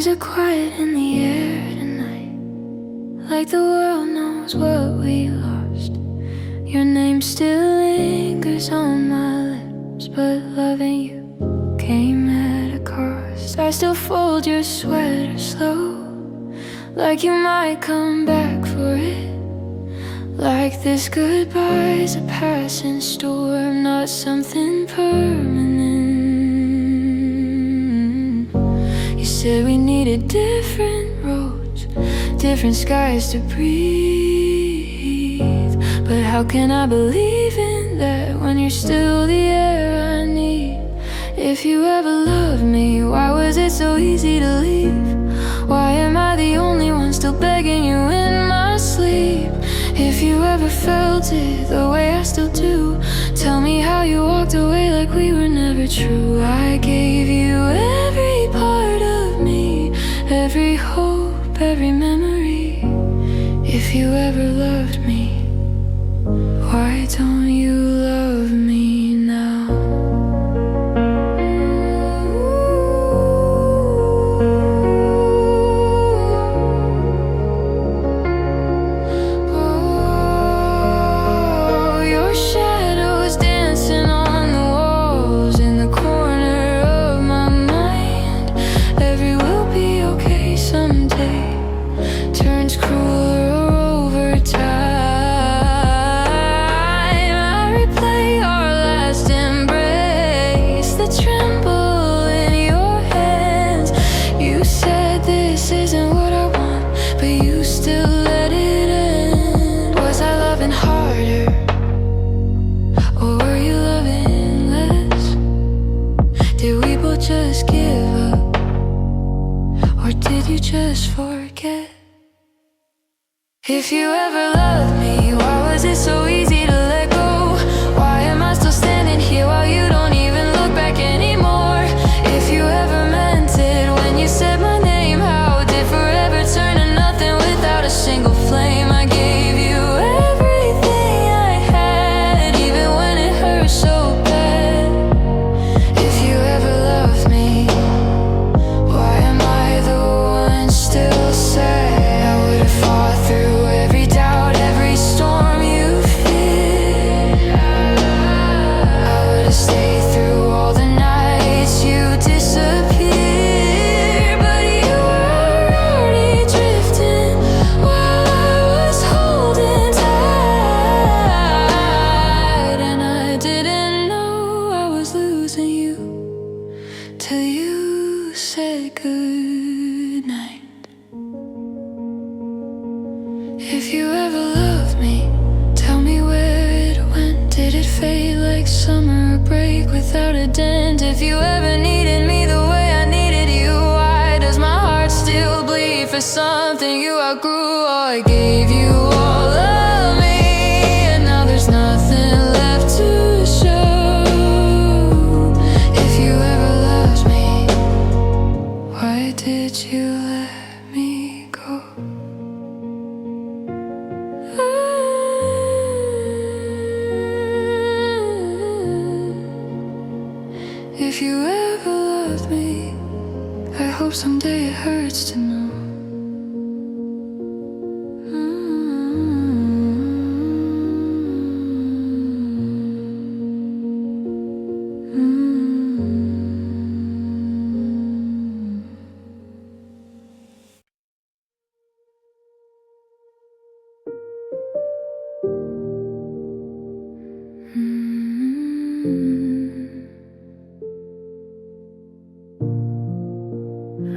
There's a quiet in the air tonight, like the world knows what we lost. Your name still lingers on my lips, but loving you came at a cost. I still fold your sweater slow, like you might come back for it. Like this goodbye's a passing storm, not something permanent. You said we needed different roads, different skies to breathe. But how can I believe in that when you're still the air I need? If you ever loved me, why was it so easy to leave? Why am I the only one still begging you in my sleep? If you ever felt it the way I still do, tell me how you walked away like we were never true. I gave you every part of me, every hope, every memory. If you ever loved me, why don't you love me now? Just give up, or did you just forget? If you ever loved me, why was it so easy to let go? Why am I still standing here while you don't even look back anymore? If you ever meant it when you said my name, how did forever turn to nothing without a single flame? I gave you everything I had, even when it hurt so bad. If you ever loved me, why am I the one still sad? I would've fought through every doubt, every storm you feared. I would've stayed through all the nights you disappeared. But you were already drifting while I was holding tight, and I didn't know I was losing you till you said goodnight. If you ever loved me, tell me where it went. Did it fade like summer break without a dent? If you ever needed me the way I needed you, why does my heart still bleed for something you outgrew? Oh, I gave you all of me, and now there's nothing left to show. If you ever loved me, why did you let me go? If you ever loved me, I hope someday it hurts to know.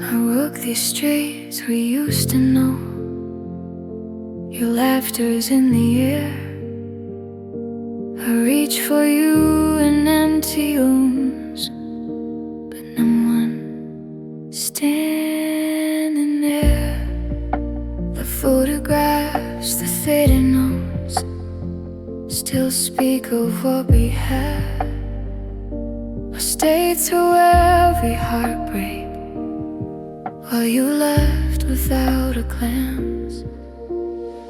I walk these streets we used to know. Your laughter's in the air. I reach for you in empty rooms, but no one standing there. The photographs, the faded notes still speak of what we had. I stayed through every heartbreak while you left without a glance.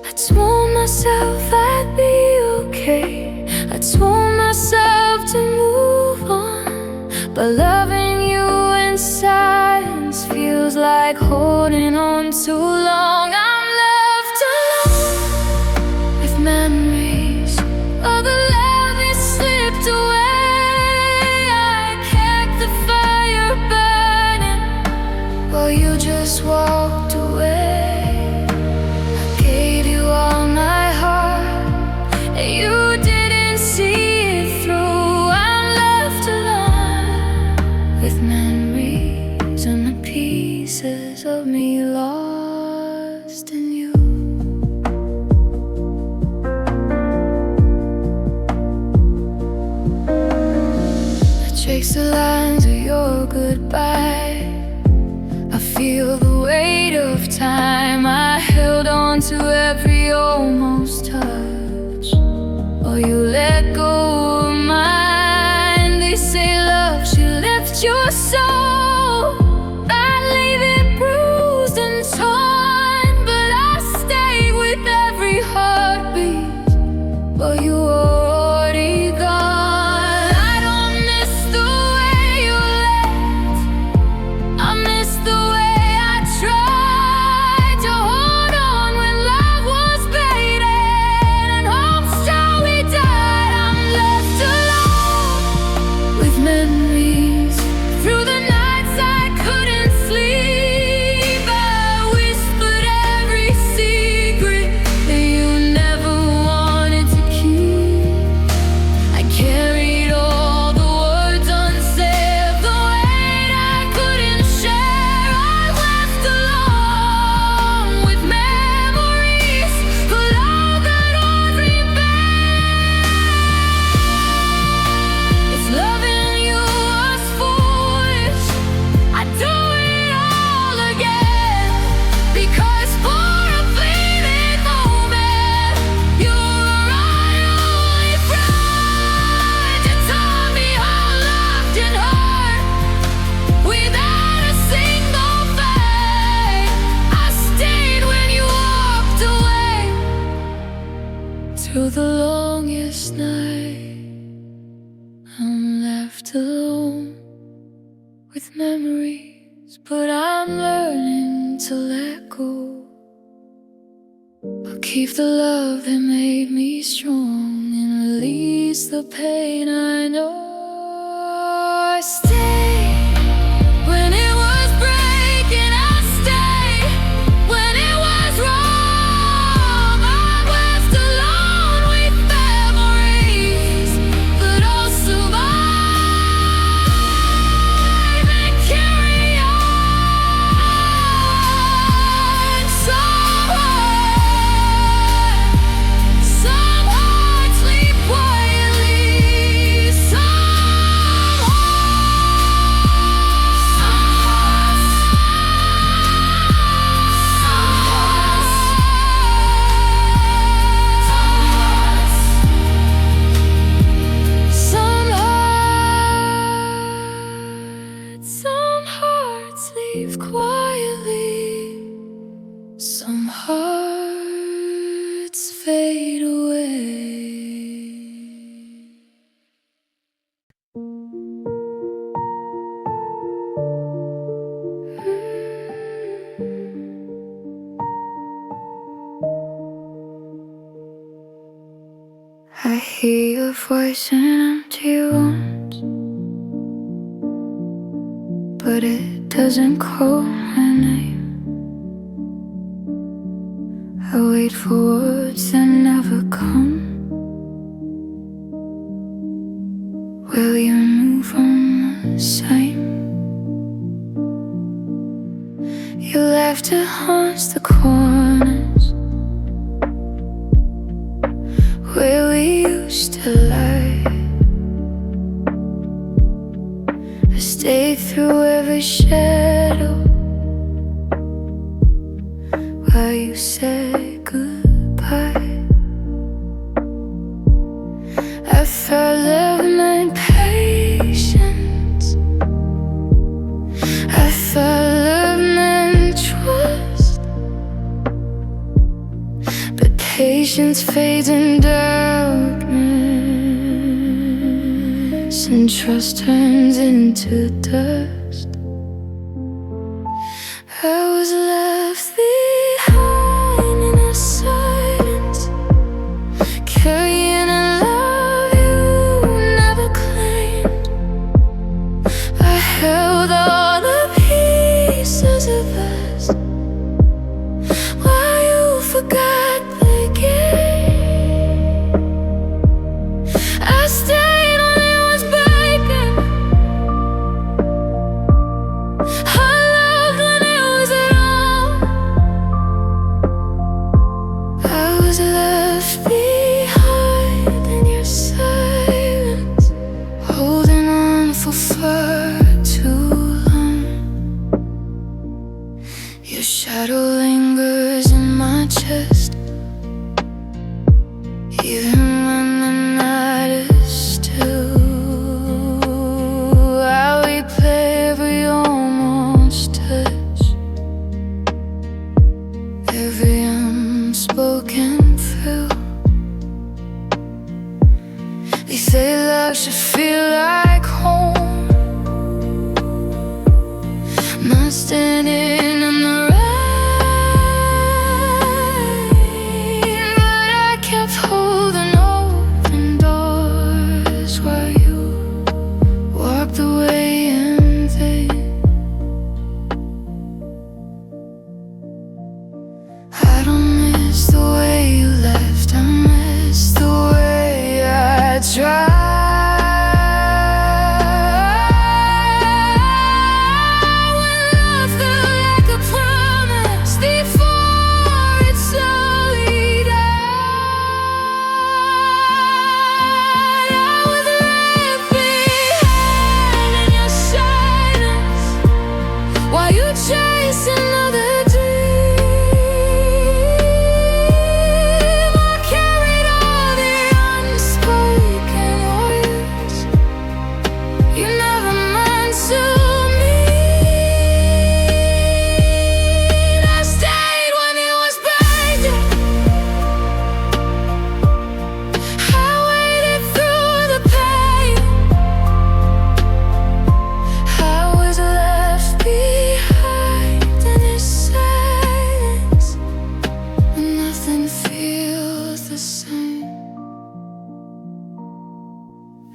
I told myself I'd be okay. I told myself to move on, but loving you in silence feels like holding on too long. I'm left alone with memories of the love that slipped away. I kept the fire burning while you just walked away. I gave you all my heart and you didn't see it through. I'm left alone with memories and the pieces of me lost in you. I trace the lines of your goodbye. I feel the weight of time. I held on to every almost touch, or you let go of mine. They say love should lift your soul. I leave it bruised and torn, but I stayed with every heartbeat while you were already gone. I don't miss the way you left. I miss the way I tried to hold on when love was fading and hope slowly died. I'm left alone with memories. Through the nights I couldn't sleep, I whispered every secret that you never wanted to keep. I carried all the words unsaid, the weight I couldn't share. I'm left alone with memories of love that won't remain. If loving you was foolish, I'd do it all again. Because for a fleeting moment, you were my only friend. You taught me how love can hurt without a single fight. I stayed when you walked away through the longest night. I'm left alone with memories, but I'm learning to let go. I'll keep the love that made me strong and release the pain I know. I stayed when it was breaking. I stayed when it was wrong. I'm left alone with memories, but I'll survive and carry on. Some hearts sleep quietly. Some hearts leave quietly. Some hearts fade away. I hear your voice in empty rooms, but it doesn't call my name. I wait for words that never come. Will you move on the same? You left to haunt the corners where we used to lie. I stayed through every shadow while you said goodbye. I felt love meant patience. I felt love meant trust, but patience fades in darkness and trust turns into dust. unspoken thrill. They say love should feel like home. Not standing in the rain, but I kept holding open doors while you walked away in vain. I don't miss the way you left, I miss the way I tried.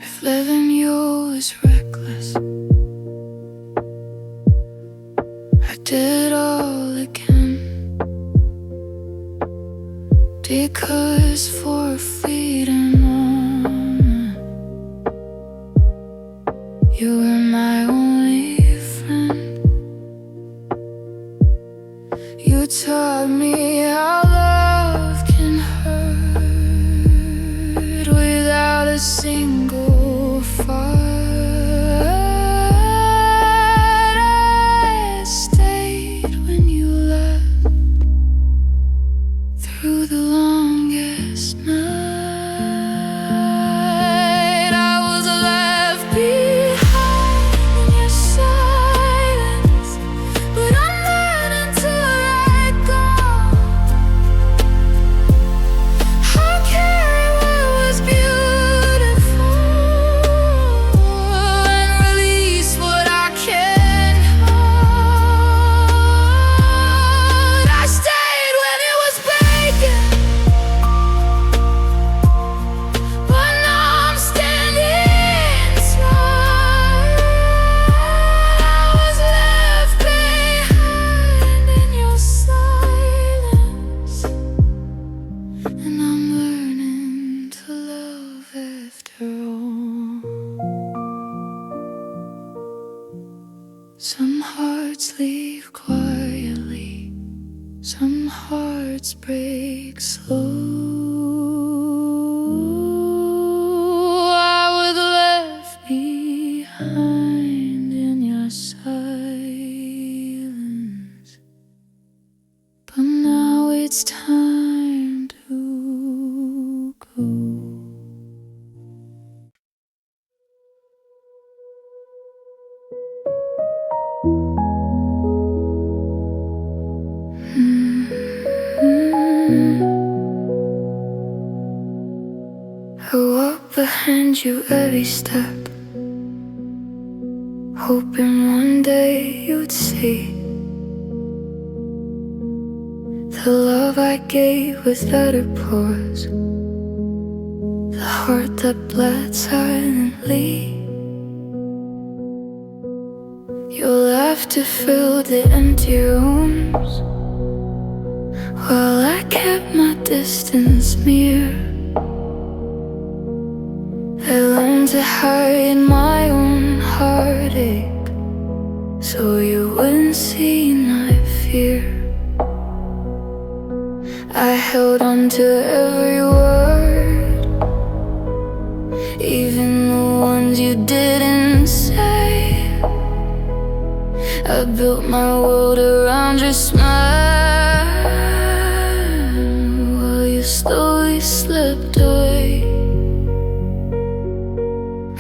If loving you was reckless, I did all again, because for a fleeting moment you were my only friend. You taught me how love can hurt without a single fight. I stayed when you left through the longest night. I was left behind in your silence, but I'm learning to let go. I carry what was beautiful and release what I can't hold. I stayed when it was breaking, but now I'm standing tall. I was left behind in your silence, and I'm learning to love after all. Some hearts leave quietly, some hearts break slow. I was left behind in your silence, but now it's time to go. I walk behind you every step, hoping one day you'd see the love I gave without a pause, the heart that bled silently. Your laughter filled the empty rooms, while I kept my distance near. I learned to hide my own heartache, so you wouldn't see my fear. I held on to every word, even the ones you didn't say. I built my world around your smile, while you slowly slipped away.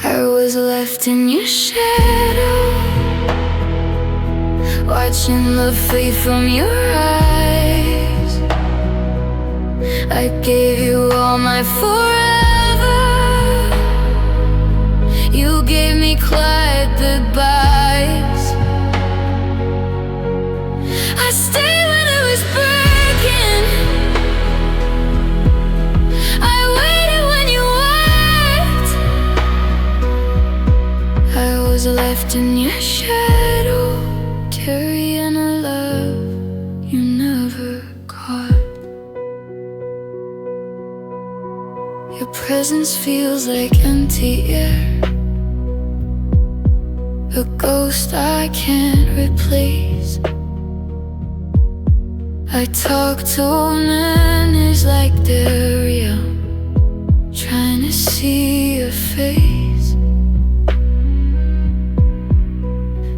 I was left in your shadow, watching the fade from your eyes. I gave you all my forever. You gave me quiet goodbyes. I stayed when it was breaking. I waited when you wept. I was left in your shadow, carrying a love you never caught. Your presence feels like empty air, a ghost I can't replace. I talk to men, it's like they're real, trying to see your face.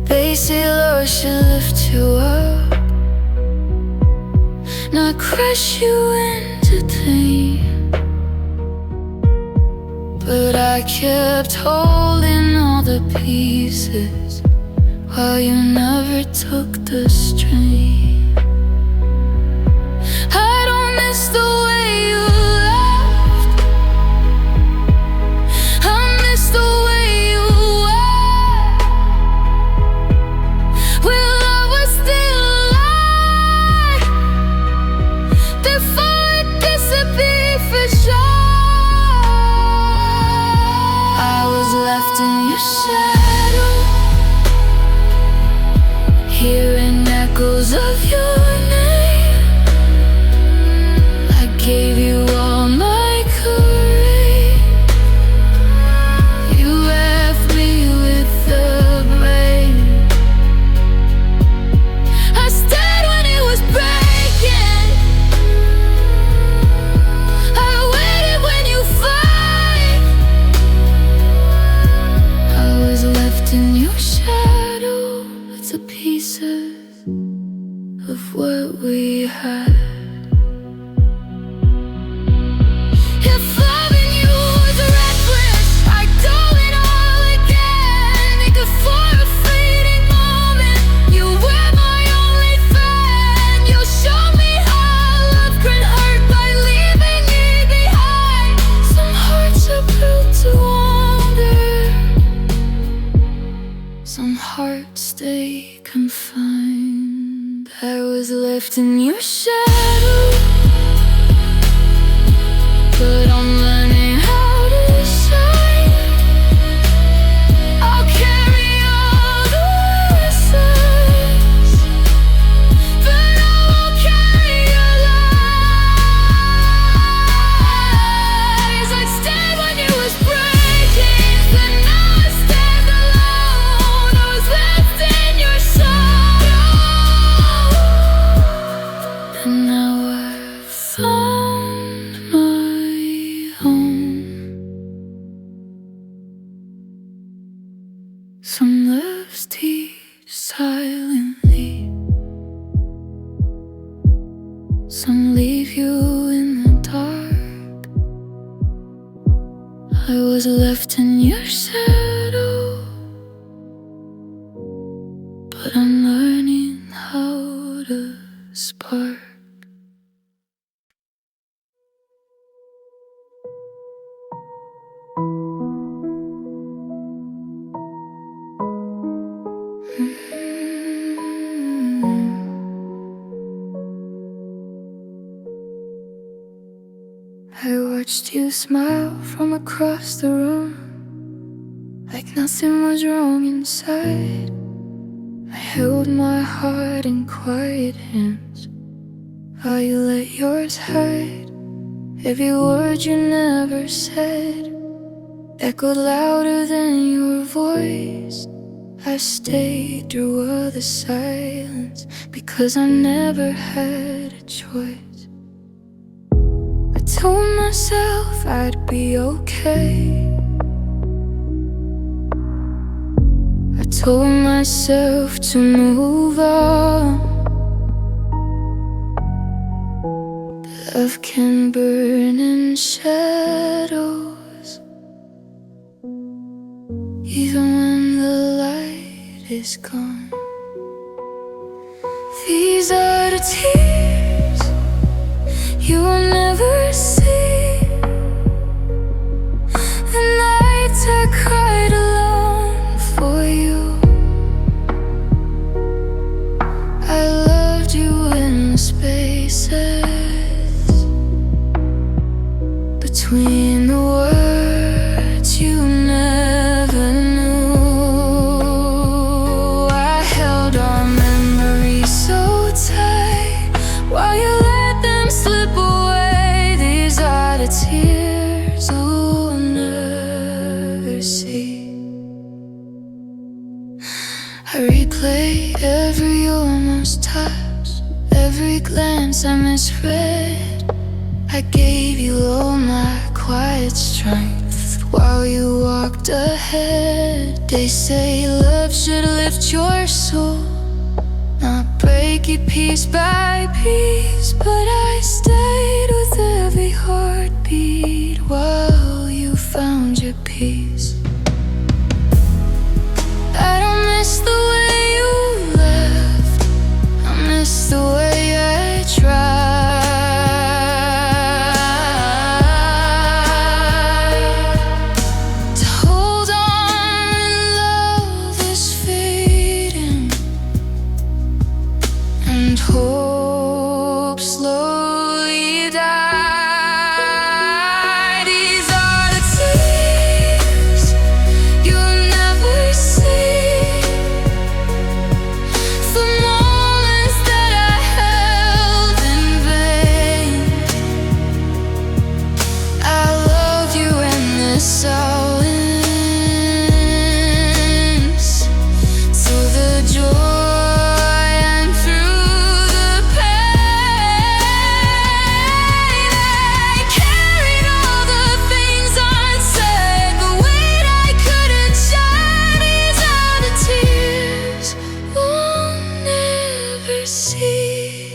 They say love should lift you up, not crush you into pain. But I kept holding all the pieces while you never took the strain. I don't miss the way you laughed, I miss the way you wept. When love was still alive, before it disappeared for sure. Left in your shadow, hearing echoes of your name. I gave you all my courage. You left me with the blame. I stayed when it was breaking. I waited when you fight. Left in your shadow, it's a pieces of what we had. If loving you was reckless, I'd do it all again. Make it for a fleeting moment. You were my only friend. You showed me how love can hurt by leaving me behind. Some hearts are built to wander, some hearts stay confined. I was left in your shadow, but I'm learning how to shine. I'll carry all the lessons, but I won't carry your lies. I stayed when it was breaking, but now I stand alone. I was left in your sorrow, and now I've found my home. Some loves teach silently, some leave you in the dark. I was left in your shadow, but I'm learning how to spark. I watched you smile from across the room, like nothing was wrong inside. I held my heart in quiet hands while you let yours hide. Every word you never said echoed louder than your voice. I stayed through all the silence because I never had a choice. I told myself I'd be okay. I told myself to move on. Love can burn in shadows, even when the light is gone. These are the tears you will never see. And nights I cried alone for you. I loved you in the spaces between the words you never knew. I held our memories so tight while you let them slip away. These are the tears you'll never see. I replay every almost touch, every glance I misread. I gave you all my quiet strength while you walked ahead. They say love should lift your soul, not break it piece by piece. But I stayed with every heartbeat while you found your peace. I don't miss the way you left, I miss the way I tried to hold on when love is fading and hope slowly died. These are the tears you'll never see, the moments that I held in vain. I loved you in this silence, through the joy and through the pain. I carried all the things unsaid, the weight I couldn't share. These are the tears we'll never see,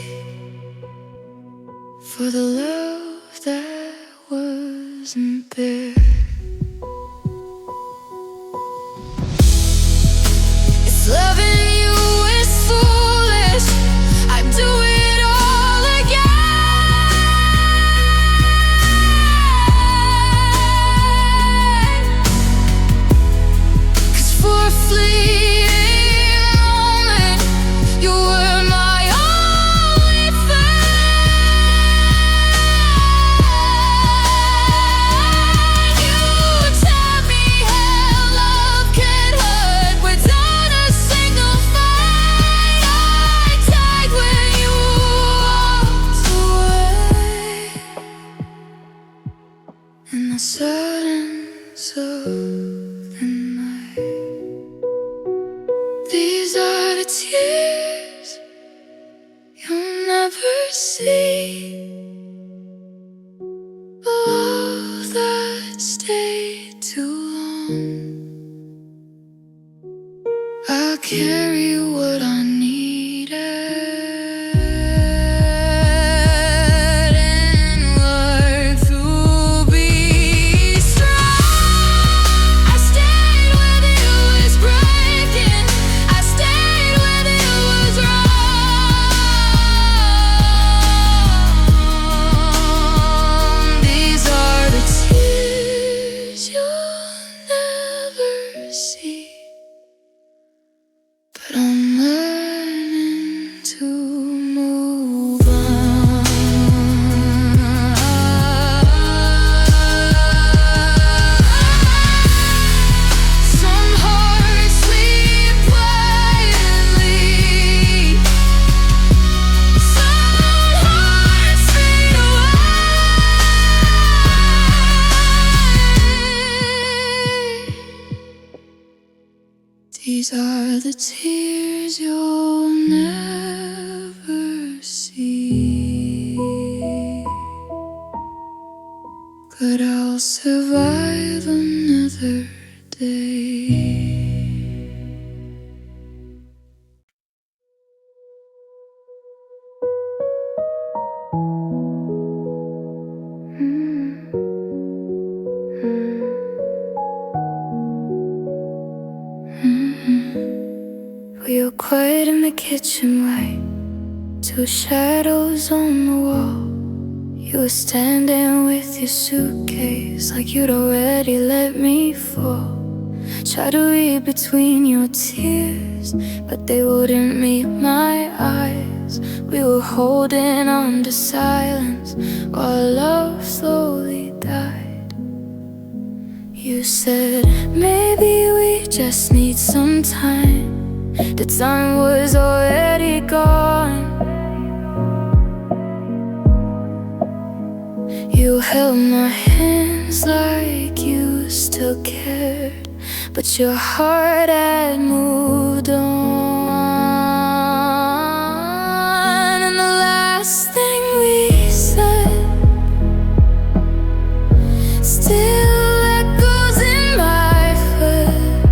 for the love that wasn't there. If loving you is foolish, I'd do it all again. 'Cause for a fleeting moment, you were my only friend. You taught me how love can hurt without a single fight. I died when you walked away, in the silence of the night. These are the tears you'll never see, the love that stayed too long. I'll carry what I needed and learn to be strong. I stayed when it was breaking, I stayed when it was wrong. These are the tears you'll never see, but I'm learning to move on. Some hearts sleep quietly, some hearts fade away. These are the tears you'll never see, but I'll survive another day. We were quiet in the kitchen light, two shadows on the wall. You were standing with your suitcase like you'd already let me fall. Tried to read between your tears, but they wouldn't meet my eyes. We were holding on to silence while love slowly died. You said, maybe we just need some time. The time was already gone. You held my hands like you still cared, but your heart had moved on. And the last thing we said still echoes in my head.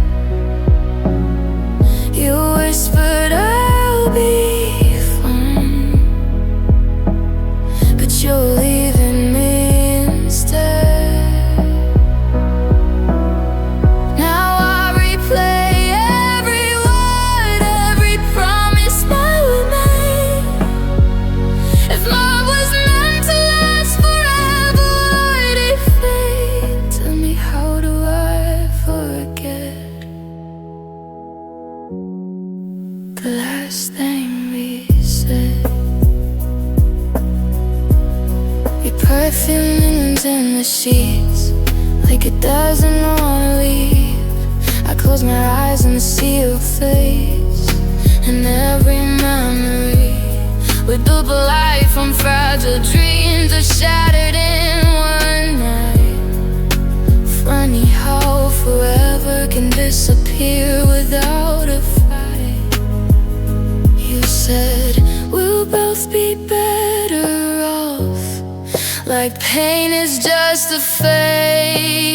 You whispered, I'll be fine, but you're leaving me instead. Now I replay every word, every promise that we made. If love was meant to last forever, why'd it fade? Tell me, how do I forget the last thing we said? We perfumed in the sheets like it doesn't wanna leave. I close my eyes and see your face, and every memory we built a life from fragile dreams that shattered in one night. Funny how forever can disappear without a fight. You said we'll both be better off, like pain is just a phase.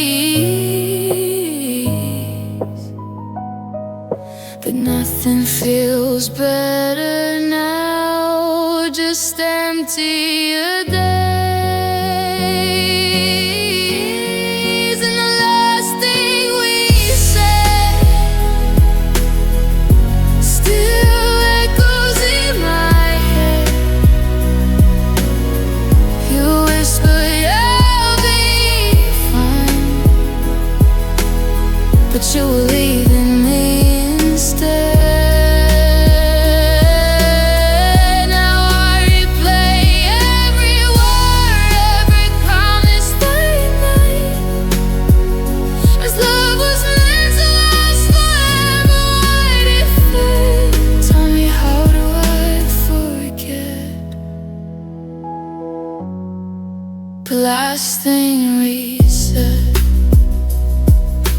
But nothing feels better now, just emptier days. And the last thing we said still echoes in my head. You whispered, I'll be fine, but you were leaving me instead. Now I replay every word, every promise that we made. As love was meant to last forever, why'd it fade? Tell me, how do I forget the last thing we said?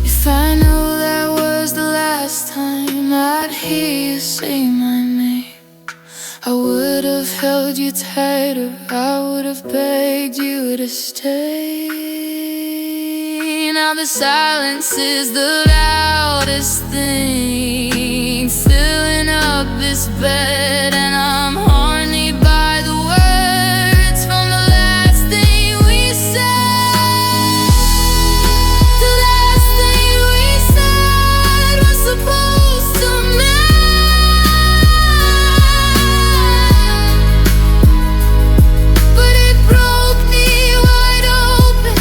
If I knew that was the last time I'd hear you say my name, I would have held you tighter, I would have begged you to stay. Now the silence is the loudest thing filling up this bed, and I'm haunted by the words from the last thing we said. The last thing we said was supposed to mend, but it broke me wide open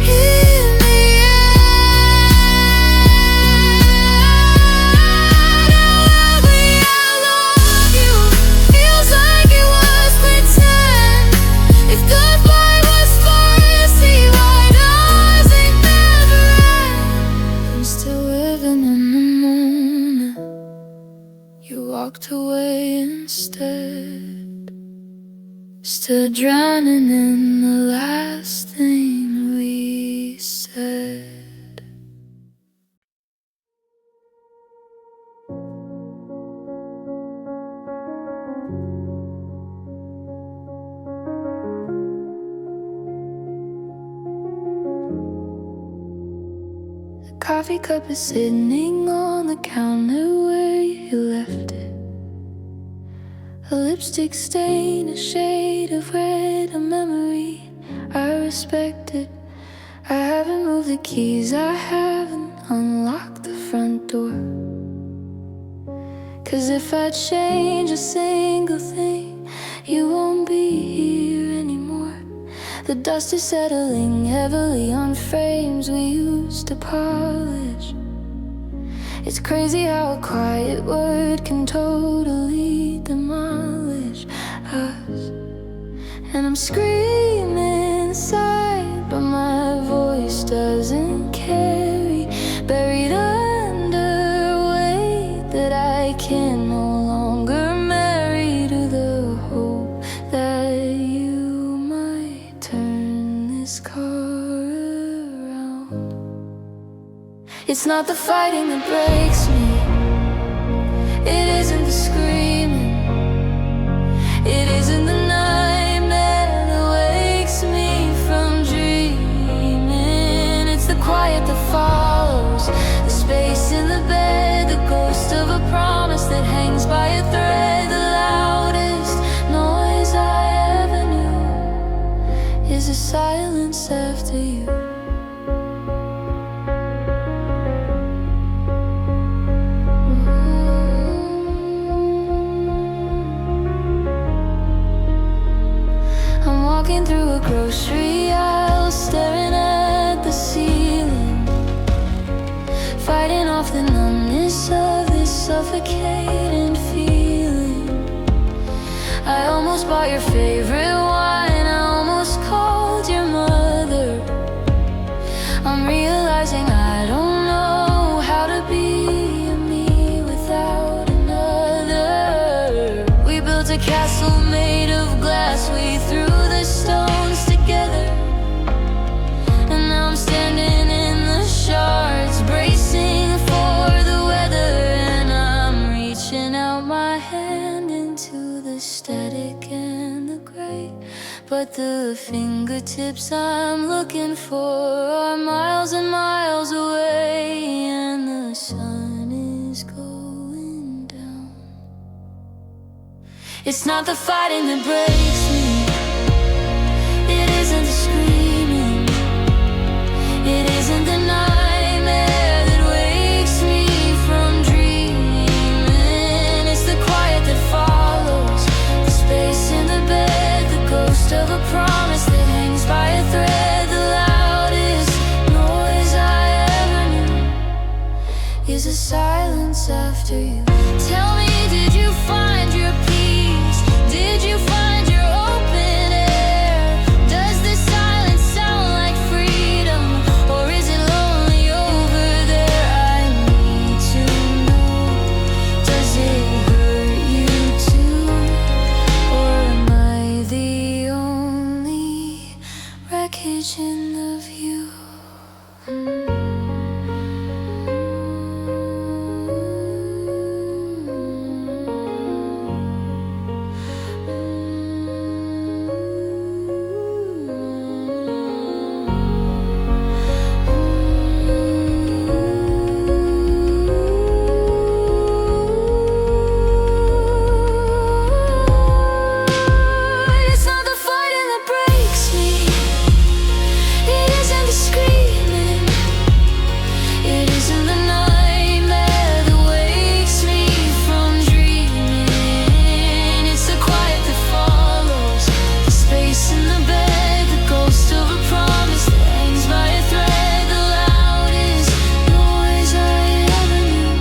in the end. Every I love you feels like it was pretend. If goodbye was fantasy, why does it never end? I'm still living in the moment. You walked away instead, still drowning in the last thing we said. The coffee cup is sitting on the counter where you left it. A lipstick stain, a shade of red, a memory I respected. I haven't moved the keys, I haven't unlocked the front door. 'Cause if I change a single thing, you won't be here. The dust is settling heavily on frames we used to polish. It's crazy how a quiet word can totally demolish us. And I'm screaming inside, but my voice doesn't carry. Buried under weight that I can no longer marry, to the hope that you might turn this car around. It's not the fighting that breaks me, it isn't the screaming, it isn't the nightmare that wakes me from dreaming. It's the quiet that follows, the space in the bed, the ghost of a promise that hangs by a thread. The loudest noise I ever knew is a silence after you. Walking through a grocery aisle, staring at the ceiling, fighting off the numbness of this suffocating feeling. I almost bought your favorite wine, I almost called your mother. I'm realizing I don't know how to be a me without another. We built a castle made of glass, we threw the stones together, and now I'm standing in the shards, bracing for the weather. And I'm reaching out my hand into the static and the gray, but the fingertips I'm looking for are miles and miles away, and the sun is going down. It's not the fighting that breaks me, it isn't the screaming, it isn't the nightmare that wakes me from dreaming. It's the quiet that follows, the space in the bed, the ghost of a promise that hangs by a thread. The loudest noise I ever knew is a silence after you. Tell me, did you find your peace? Did you find your open air? Does this silence sound like freedom, or is it lonely over there? I need to know, does it hurt you too, or am I the only wreckage in the view? It's not the fighting that breaks me, it isn't the screaming, it isn't the nightmare that wakes me from dreaming. It's the quiet that follows, the space in the bed, the ghost of a promise that hangs by a thread. The loudest noise I ever knew,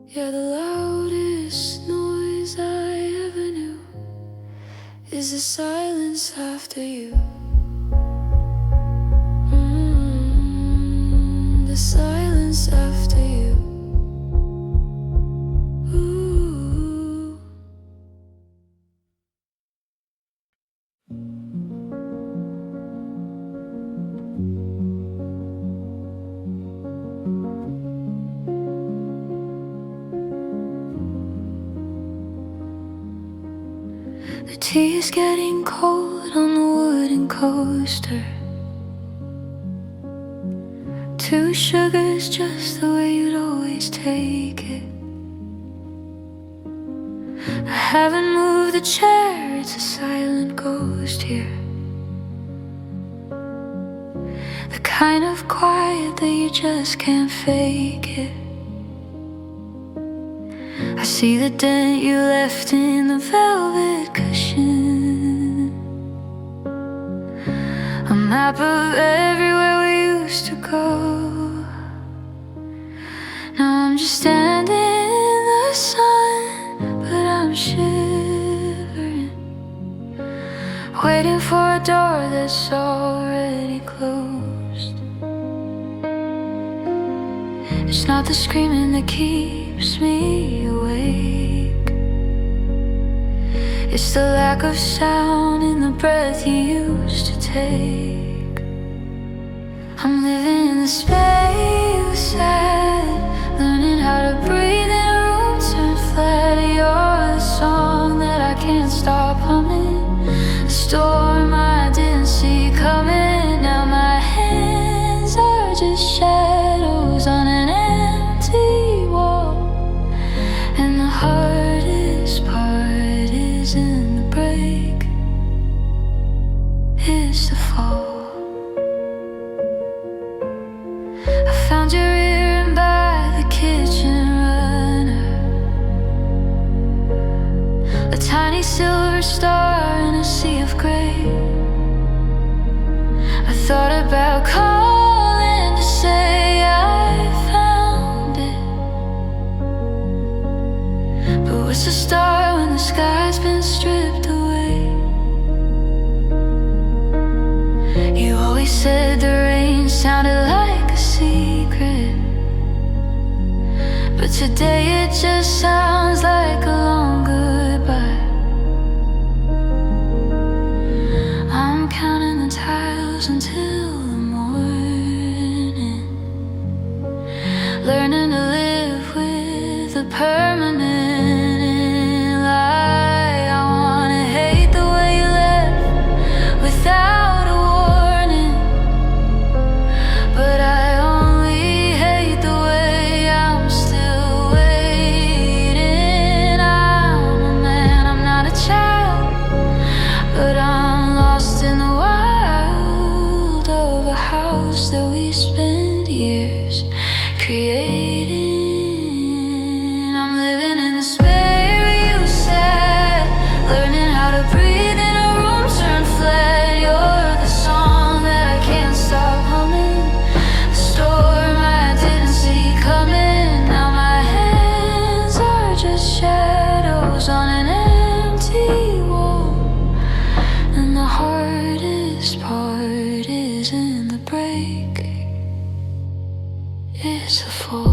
yeah, the loudest noise I ever knew is the silence after you. The silence after you. Ooh. The tea is getting cold on the wooden coaster. 2 sugars, just the way you'd always take it. I haven't moved the chair, it's a silent ghost here. The kind of quiet that you just can't fake it. I see the dent you left in the velvet cushion. map of everywhere we used to go. Now I'm just standing in the sun, but I'm shivering, waiting for a door that's already closed. It's not the screaming that keeps me awake, it's the lack of sound in the breath you used to take. I'm living in the space you said, learning how to breathe in a room turned flat. You're the song that I can't stop humming, the storm I didn't see coming. Now my hands are just shadows on an empty wall, and the hardest part isn't the break, it's the fall. I found your earring by the kitchen runner, a tiny silver star in a sea of gray. I thought about calling to say I found it, but what's a star when the sky's been stripped away? You always said the rain sounded like a secret, but today it just sounds like a long goodbye. I'm counting the tiles until the morning, learning to live with the permanent lie. I wanna hate the way you left without a warning, but I only hate the way I'm still waiting. I'm a man, I'm not a child, but I'm lost in the wild of a house that we spent years creating. I'm living in the space you said, learning how to breathe in a room turned flat. You're the song that I can't stop humming, the storm I didn't see coming. Now my hands are just shadows on an empty wall, and the hardest part isn't the break, it's the fall.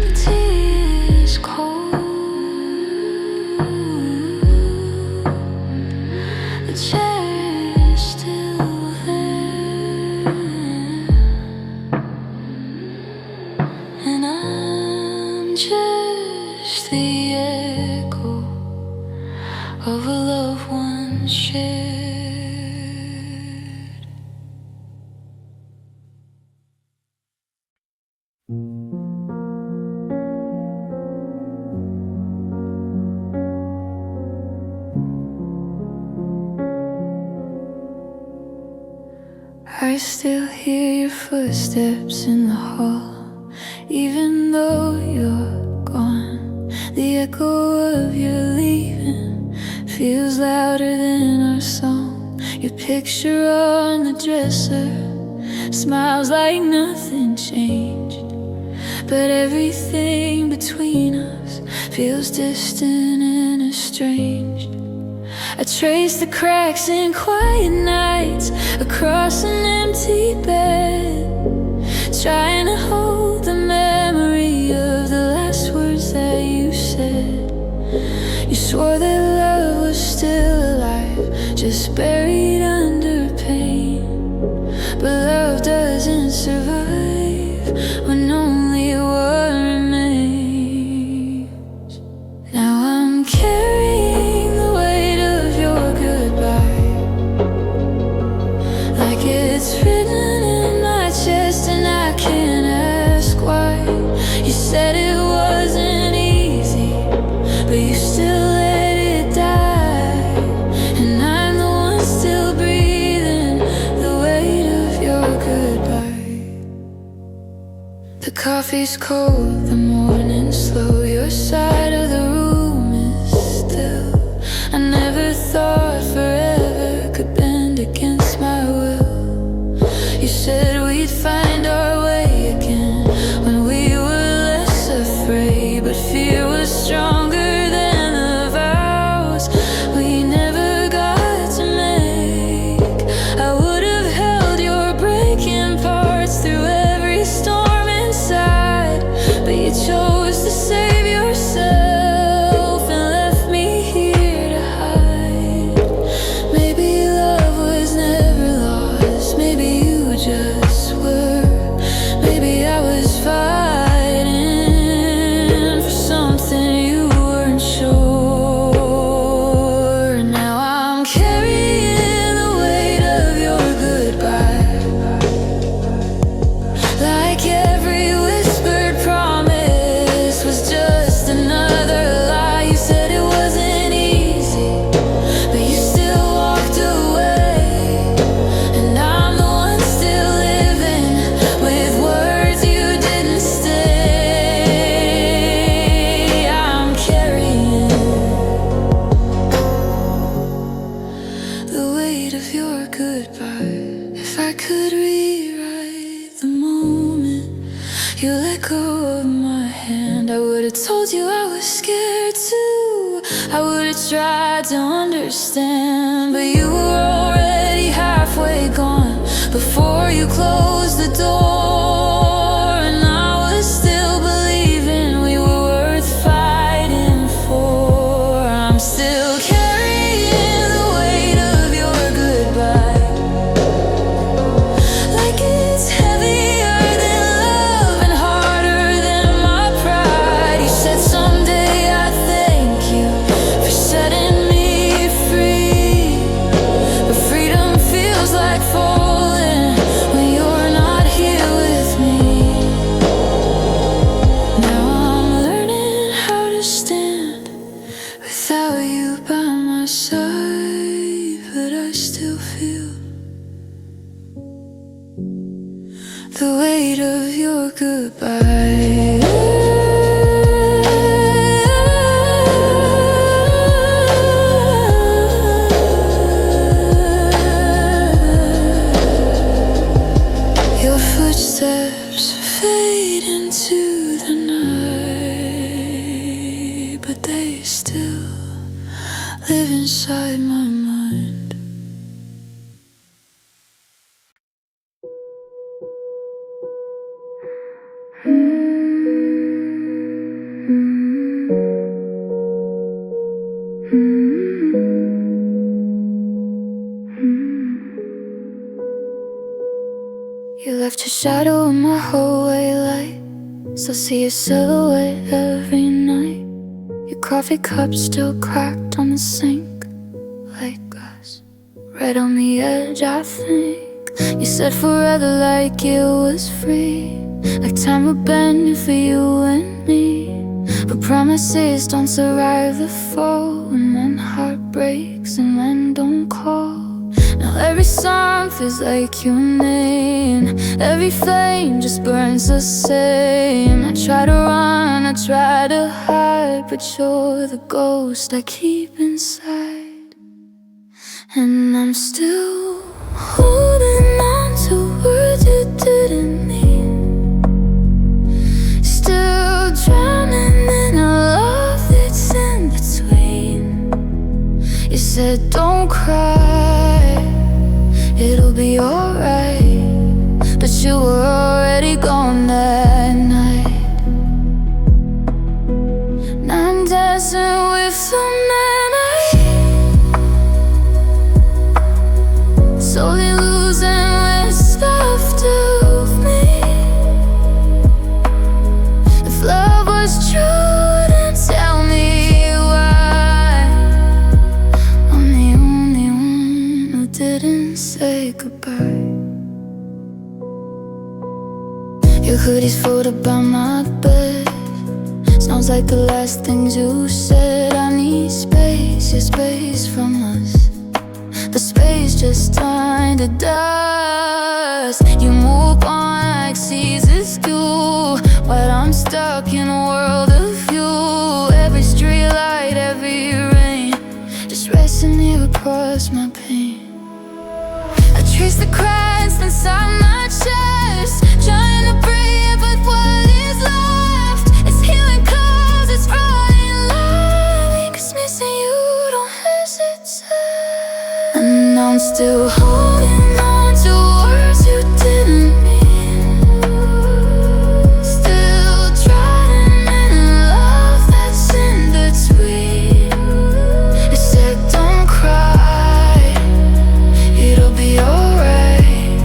The tea is cold, the chair is still there, and I'm just the echo of a loved one shared. I still hear your footsteps in the hall, even though you're gone. The echo of your leaving feels louder than our song. Your picture on the dresser smiles like nothing changed, but everything between us feels distant and estranged. I trace the cracks in quiet nights across an empty bed, trying to hold the memory of the last words that you said. You swore that love was still alive, just buried under pain, but love doesn't survive when only one remains. Now I'm carrying the weight of your goodbye, like it's written in my chest, and I can't ask why. You said it wasn't easy, but you still let it die, and I'm the one still breathing the weight of your goodbye. The The coffee's cold, the morning's slow. Your side of the room is still. I never thought forever could bend against my will. You said we'd find our way again when we were less afraid, but fear was stronger than the vows we never got to make. I would have held your breaking parts through every storm inside, but you chose to save yourself and left me here to hide. Maybe love was never lost, maybe you just were. Maybe I was fighting for something you weren't sure. Now I'm carrying the weight of your goodbye, like every whispered promise was just another lie. You said it wasn't easy, but you still walked away. And I'm the one still living with words you didn't say. I'm carrying the weight of your goodbye. If I could rewrite the moment you let go of my hand, I would've told you I was scared too. I would've tried to understand, but you were already halfway gone before you closed the door. And I was still believing we were worth fighting for. I'm still carrying the weight of your goodbye, like it's heavier than love and harder than my pride. You said someday I'd thank you for setting me free, but freedom feels like falling when you're not here with me. Now I'm learning how to stand without you by my side, but I still feel the weight of your goodbye. Your footsteps fade into the night, but they still live inside my mind. You left your shadow in my hallway light, still see your silhouette every night. Your coffee cup still cracked on the sink, like glass, right on the edge, I think. You said forever like it was free, like time would bend for you and me. But promises don't survive the fall, and then heart breaks and men don't call. Now every song feels like your name, every flame just burns the same. I try to run, I try to hide, but you're the ghost I keep inside. And I'm still holding on to words you didn't mean, still drowning in a love that's in between. You said don't cry, it'll be alright, but you were already gone that night. Now I'm dancing with the man I hate, slowly losing what's left of me. If love was true, then tell me why I'm the only one who didn't say goodbye. Your hoodie's folded by my bed, sounds like the last things you said. I need space, yeah, space from us. The space just turned to dust. You move on like seasons do. Erase the cracks inside my chest, trying to breathe, but what is left is healing cause it's running love. Cause missing you don't hesitate. And I'm still holding on to words you didn't mean, still trying in love that's in between. You said don't cry, it'll be alright,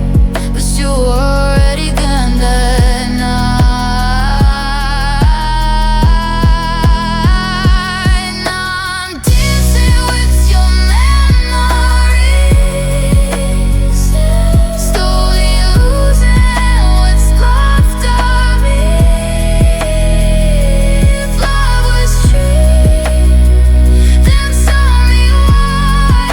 but you already done that night. Now I'm dancing with your memories, slowly losing what's left of me. If love was free, then tell me why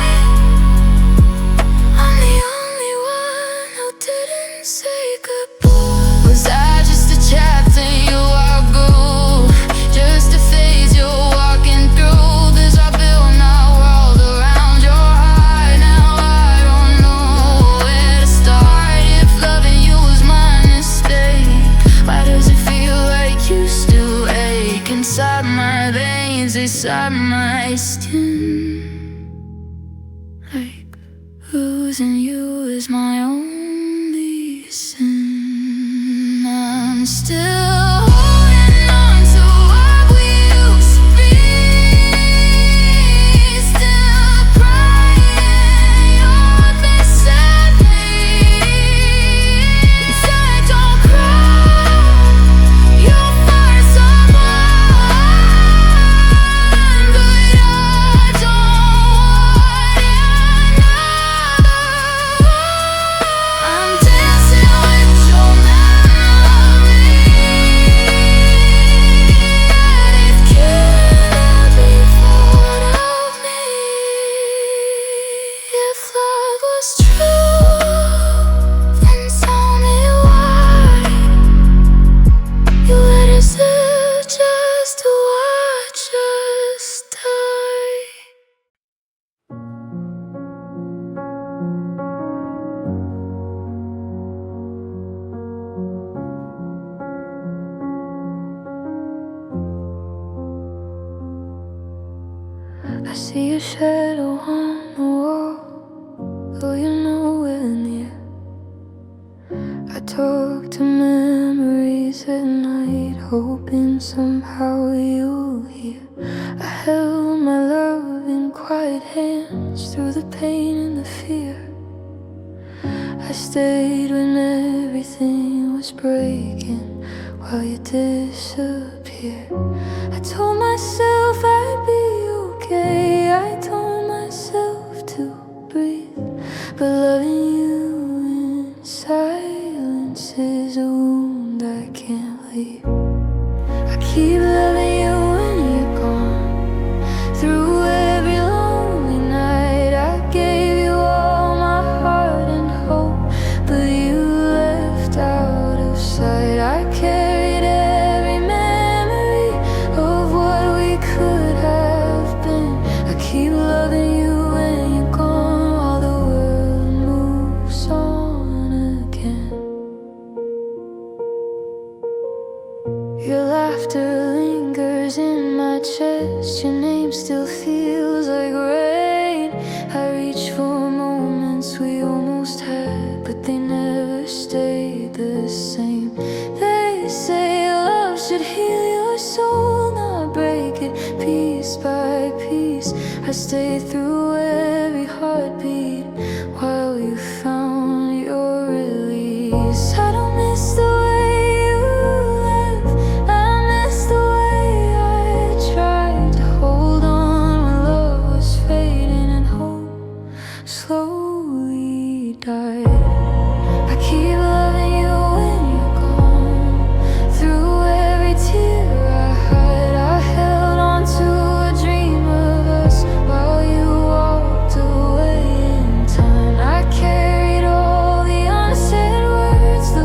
I'm the only one who didn't say goodbye. Was I just a chapter you outgrew, just a phase you're walking through? There's a built now world around your heart. Now I don't know where to start. If loving you was my mistake, why does it feel like you still ache inside my veins, inside my skin? Like losing you is my only sin. I'm still holding on to what we used to be, still crying your face at me. Said don't cry, you'll find someone, but I don't want another. I'm dancing with your memories, and it can't be thought of me. If love was true, then tell me why you let us live just to watch us die. I see your shadow on the wall, though you're nowhere near. I talk to memories at night, hoping somehow you'll hear. I held my love in quiet hands through the pain and the fear. I stayed when everything was breaking while you disappeared. I told myself I'd be okay, I told myself to breathe, but loving you in silence is a wound I can't leave. I keep loving you when you're gone, through every lonely night. I gave you all my heart and hope, but you left out of sight. I carried every memory of what we could have been. I keep loving you when you're gone, while the world moves on again. Your laughter lingers in my chest, your name still feels like rain. I reach for moments we almost had, but they never stayed the same. They say love should heal your soul, not break it piece by piece. I stayed through every heartbeat while you found your release. I don't miss the way you left, I miss the way I tried to hold on when love was fading and hope slowly died. I keep loving you when you're gone, through every tear I hide. I held on to a dream of us while you walked away in time. I carried all the unsaid words, the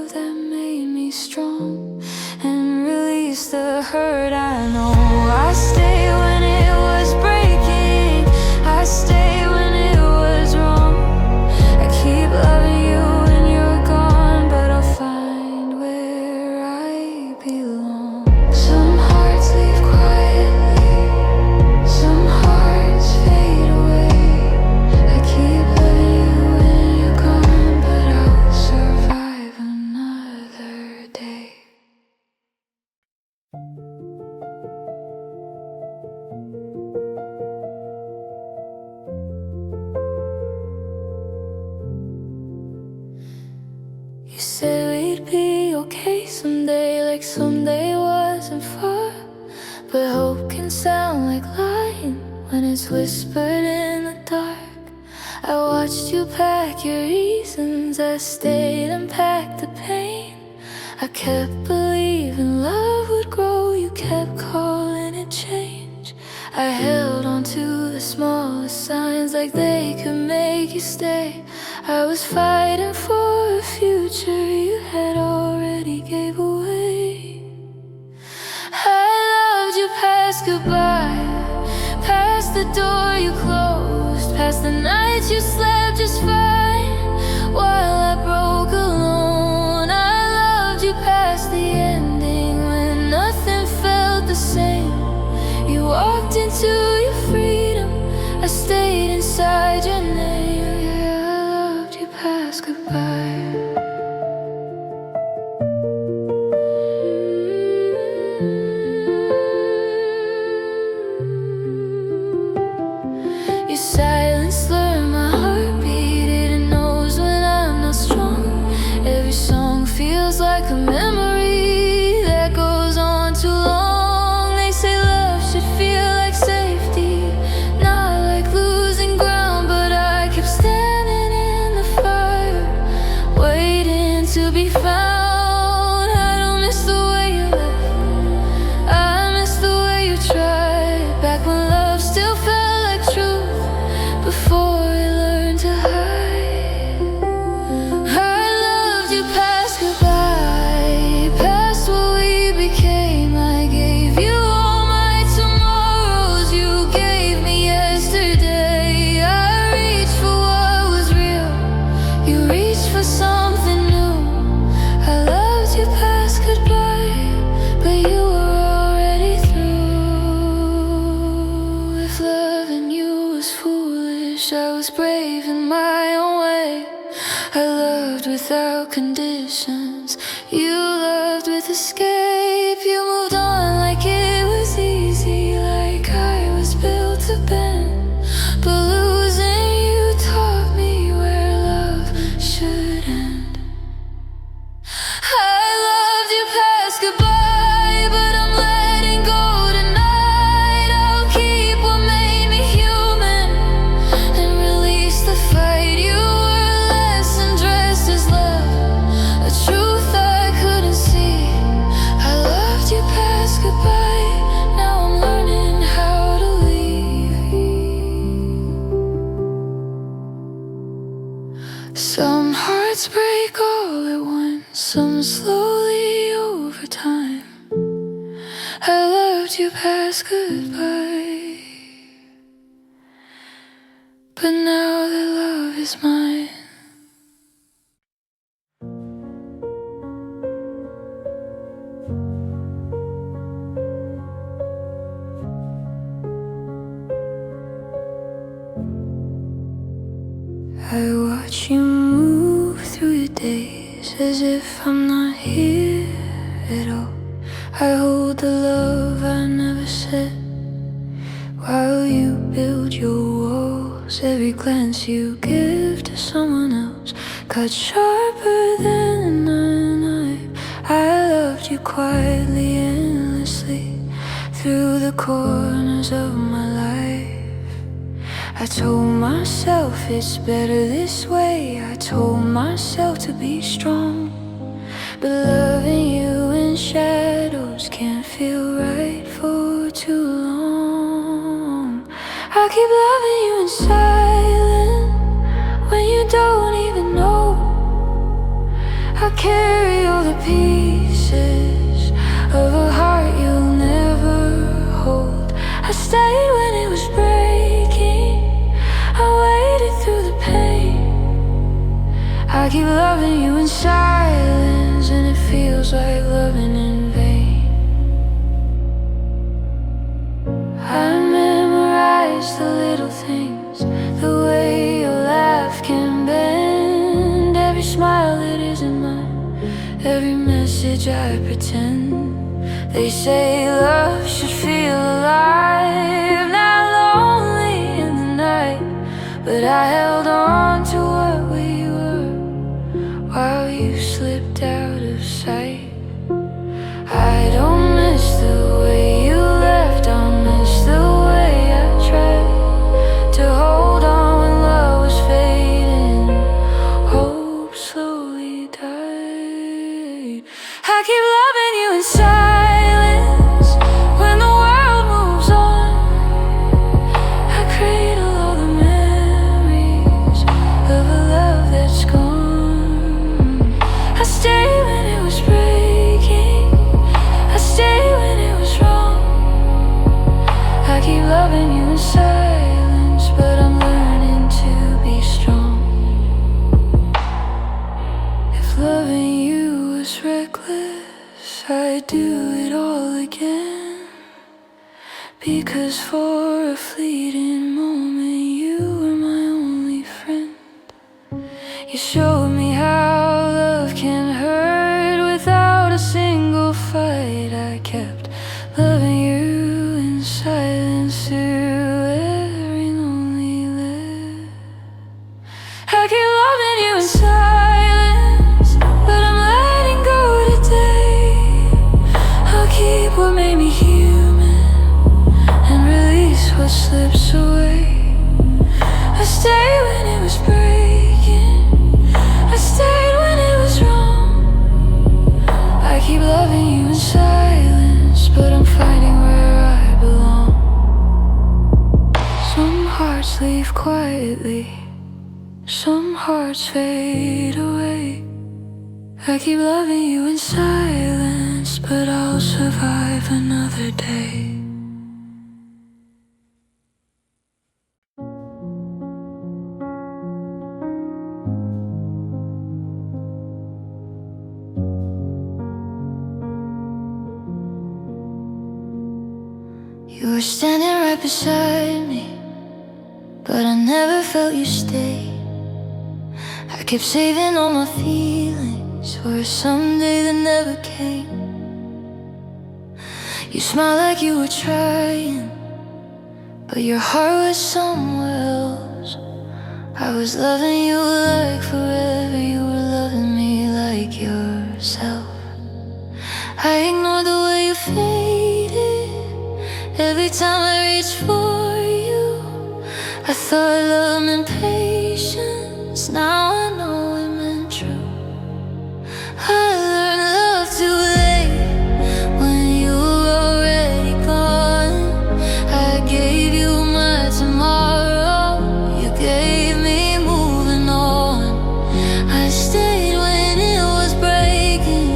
love that made me strong and release the hurt. I know I stay when it was breaking, I stay when it was wrong. I keep loving you when you're gone, but I'll find where I belong. Some hearts leave quietly, some hearts fade away. I keep loving you when you're gone, but I'll survive another day. You said we'd be okay someday, like someday wasn't far. But hope can sound like lying when it's whispered in the dark. I watched you pack your reasons, I stayed and packed the pain. I kept believing love would grow, you kept calling it change. I held on to the smallest signs like they could make you stay. I was fighting for a future you had already gave away. I loved you past goodbye, past the door you closed, past the nights you slept just fine while I broke alone. I loved you past the ending when nothing felt the same. You walked into your freedom, I stayed inside your name. Yeah, I loved you past goodbye. Your silence slurred my heartbeat, it knows when I'm not strong. Every song feels like a memory that goes on too long. They say love should feel like safety, not like losing ground, but I kept standing in the fire, waiting to be found. I don't miss the way you left, I miss the way you tried, back when love still felt like truth, before it learned to hide. I loved you past goodbye, past what we became. I gave you all my tomorrows, you gave me yesterday. I reached for what was real, you reached for something new. I loved you past goodbye, but you were already through. If loving you was foolish, I was brave in my own way. I loved without conditions, you loved with escape. You moved on like it was easy, like I was built to bend. But losing you taught me where love should end. I loved you past goodbye, but I'm letting go tonight. I'll keep what made me human and release the fight. You were a lesson dressed as love, a truth I couldn't see. I loved you past goodbye, now I'm learning how to leave. Some hearts break all at once, some slowly over time. I loved you past goodbye, but now that love is mine. I watch you move through your days as if I'm not here at all. I hold the love I never said while you build your walls. Every glance you give to someone else cut sharper than a knife. I loved you quietly, endlessly, through the corners of my life. I told myself it's better this way, I told myself to be strong. But loving you in shadows can't feel right for too long. I keep loving you in silence when you don't even know. I carry all the pieces of a heart you'll never hold. I stayed when it was breaking, I waited through the pain. I keep loving you in silence, and it feels like loving in vain. I memorize the little things, the way your laugh can bend every smile that isn't mine, every message I pretend. They say love should feel alive, not lonely in the night, but I held on to what we were while you slipped out of sight. I don't miss the way you left, I'll miss the way I tried to hold on when love was fading, hope slowly died. I keep loving you in silence when the world moves on. I cradle all the memories of a love that's gone. I stay when it was breaking, I stay when it was wrong. I keep loving you in silence, but I'm learning to be strong. If loving you was reckless, I'd do it all again, because for a fleeting moment you were my only friend. You showed me how love can hurt without a single fight. I kept loving you in silence through every lonely live. I keep loving you in silence, but I'm letting go today. I'll keep what made me human and release what slips away. I stayed when it was breaking, I stayed when it was wrong. I keep loving you in silence, but I'm finding where I belong. Some hearts leave quietly, some hearts fade away. I keep loving you in silence, but I'll survive another day. You were standing right beside me, but I never felt you stay. I kept saving all my feelings for a someday that never came. You smiled like you were trying, but your heart was somewhere else. I was loving you like forever, you were loving me like yourself. I ignored the way you faded every time I reached for you. I thought love meant patience, now I know it meant true. I learned love too late, when you were already gone. I gave you my tomorrow, you gave me moving on. I stayed when it was breaking,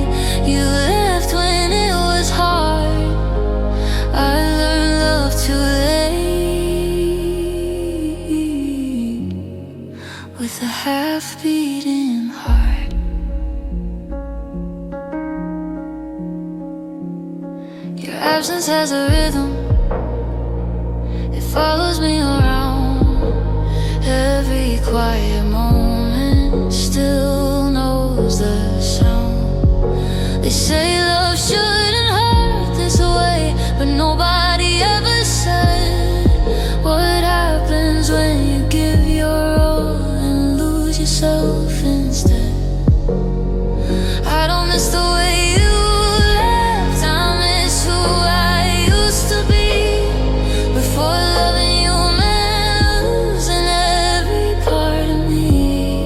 you left when it was hard. I learned love too late, with a half-beating heart. Your absence has a rhythm, it follows me around. Every quiet moment still knows the sound. They say love shouldn't hurt this way, but nobody ever said what happens when you give your all and lose yourself instead. I don't miss the way you left, I miss who I used to be before loving you meant losing every part of me.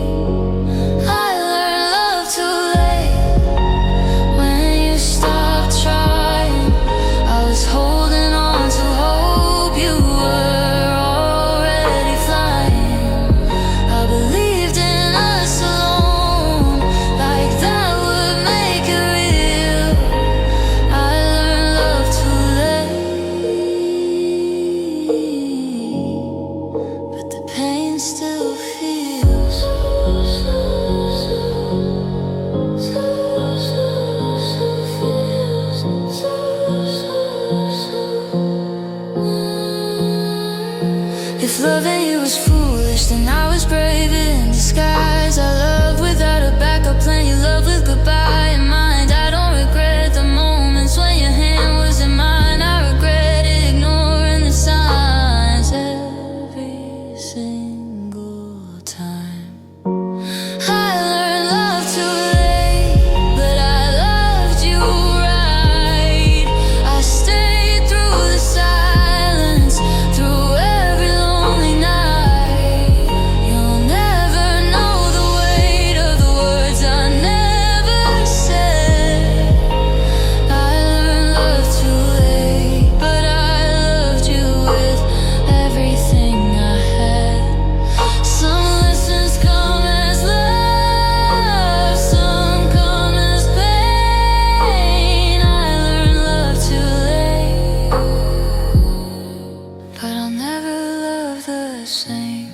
I learned love too late, when you stopped trying. I was holding on to hope, same.